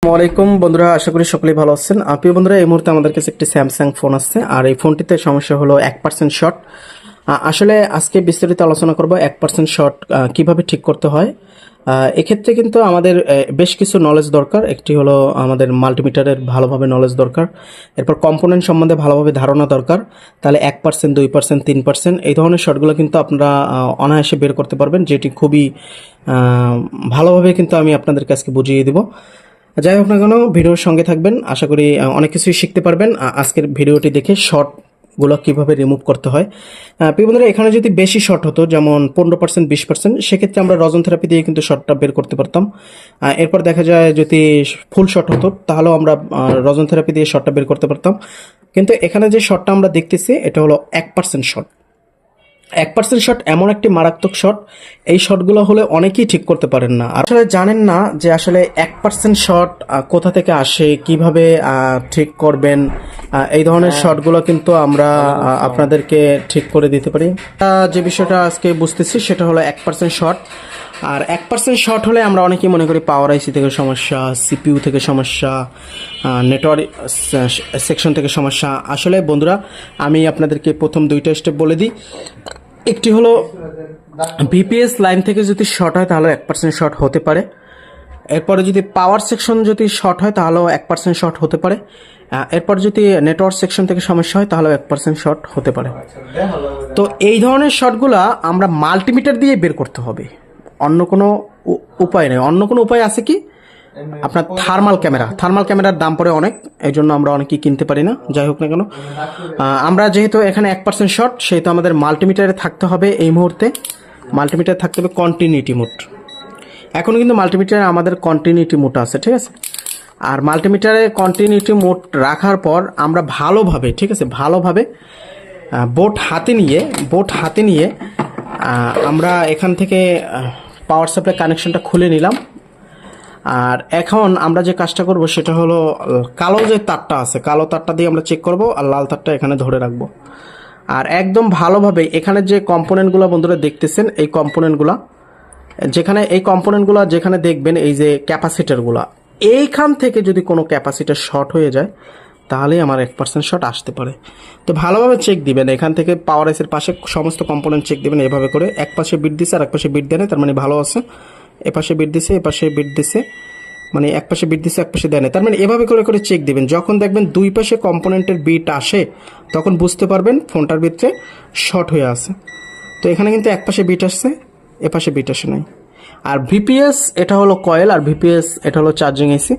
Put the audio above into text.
আসসালামাইকুম বন্ধুরা, আশা করি সকলেই ভালো আছেন। প্রিয় বন্ধুরা, এই মুহূর্তে আমাদের কাছে একটি স্যামসাং ফোন আসছে, আর এই ফোনটিতে সমস্যা হলো 1% শর্ট। আসলে আজকে বিস্তারিত আলোচনা করব 1% শর্ট কিভাবে ঠিক করতে হয়। এক্ষেত্রে কিন্তু আমাদের বেশ কিছু নলেজ দরকার। একটি হলো আমাদের মাল্টিমিটারের ভালোভাবে নলেজ দরকার, এরপর কম্পোনেন্ট সম্বন্ধে ভালোভাবে ধারণা দরকার। তাহলে 1%, 2%, 3% এই ধরনের শর্টগুলো কিন্তু আপনারা অনায়াসে বের করতে পারবেন, যেটি খুবই ভালোভাবে কিন্তু আমি আপনাদেরকে আজকে বুঝিয়ে দেবো। যাই হোক না কেন, ভিডিওর সঙ্গে থাকবেন, আশা করি অনেক কিছুই শিখতে পারবেন আজকের ভিডিওটি দেখে। শর্টগুলো কিভাবে রিমুভ করতে হয়। প্রিয় বন্ধুরা, এখানে যদি বেশি শর্ট হতো, যেমন 15%, 20%, সেক্ষেত্রে আমরা রজন থেরাপি দিয়ে কিন্তু শর্টটা বের করতে পারতাম। এরপর দেখা যায় যদি ফুল শর্ট হতো, তাহলেও আমরা রজন থেরাপি দিয়ে শর্টটা বের করতে পারতাম। কিন্তু এখানে যে শর্টটা আমরা দেখতেছি, এটা হলো 1% শর্ট। 1% শট এমন একটি মারাত্মক শট, এই শটগুলো হলে অনেকেই ঠিক করতে পারেন না, আর আসলে জানেন না যে আসলে 1% শট কোথা থেকে আসে, কিভাবে ঠিক করবেন। এই ধরনের শটগুলো কিন্তু আমরা আপনাদেরকে ঠিক করে দিতে পারি। যে বিষয়টা আজকে বুঝতেছি সেটা হলো 1% শট। আর 1% শর্ট হলে আমরা অনেকেই মনে করি পাওয়ার আইসি থেকে সমস্যা, সিপিইউ থেকে সমস্যা, নেটওয়ার্ক সেকশন থেকে সমস্যা। আসলে বন্ধুরা, আমি আপনাদেরকে প্রথম দুইটা স্টেপ বলে দিই। একটি হলো বিপিএস লাইন থেকে যদি শর্ট হয় তাহলে 1% শর্ট হতে পারে। এরপরে যদি পাওয়ার সেকশন যদি শর্ট হয় তাহলেও 1% শর্ট হতে পারে। এরপর যদি নেটওয়ার্ক সেকশন থেকে সমস্যা হয় তাহলেও 1% শর্ট হতে পারে। তো এই ধরনের শর্টগুলা আমরা মাল্টিমিটার দিয়ে বের করতে হবে, অন্য কোনো উপায় নেই। অন্য কোনো উপায় আছে কি? আপনার থার্মাল ক্যামেরার দাম পড়ে অনেক, এই জন্য আমরা অনেকেই কিনতে পারি না। যাই হোক না কেন, আমরা যেহেতু এখানে 1% শর্ট, সেহেতু আমাদের মাল্টিমিটারে থাকতে হবে। এই মুহূর্তে মাল্টিমিটারে থাকতে হবে কন্টিনিউটি মোড। এখন কিন্তু মাল্টিমিটারে আমাদের কন্টিনিউটি মোড আছে, ঠিক আছে। আর মাল্টিমিটারে কন্টিনিউটি মোড রাখার পর আমরা ভালোভাবে, ঠিক আছে, ভালোভাবে বোট হাতে নিয়ে আমরা এখান থেকে পাওয়ার সাপ্লাই কানেকশনটা খুলে নিলাম। আর এখন আমরা যে কাজটা করব সেটা হলো কালো যে তারটা আছে, কালো তারটা দিয়ে আমরা চেক করব, আর লাল তারটা এখানে ধরে রাখবো। আর একদম ভালোভাবে এখানে যে কম্পোনেন্টগুলো বন্ধুরা দেখতেছেন, এই কম্পোনেন্টগুলো যেখানে দেখবেন, এই যে ক্যাপাসিটারগুলো, এইখান থেকে যদি কোনো ক্যাপাসিটার শর্ট হয়ে যায় তাহলেই আমার 1% শর্ট আসতে পারে। তো ভালোভাবে চেক দিবেন, এখান থেকে পাওয়ার আইসির পাশে সমস্ত কম্পোনেন্ট চেক দিবেন এভাবে করে। এক পাশে বিট দিছে আর এক পাশে বিট দেয় না, তার মানে ভালো আছে। এপাশে বিট দিছে, এপাশে বিট দিছে, মানে এক পাশে বিট দিছে এক পাশে দেয় না, তার মানে এভাবে করে করে চেক দিবেন। যখন দেখবেন দুই পাশে কম্পোনেন্টের বিট আসে, তখন বুঝতে পারবেন ফোনটার ভিতরে শর্ট হয়ে আছে। তো এখানে কিন্তু এক পাশে বিট আসছে, এপাশে বিট আসে নাই। আর ভিপিএস এটা হলো কয়েল, আর ভিপিএস এটা হলো চার্জিং আইসি।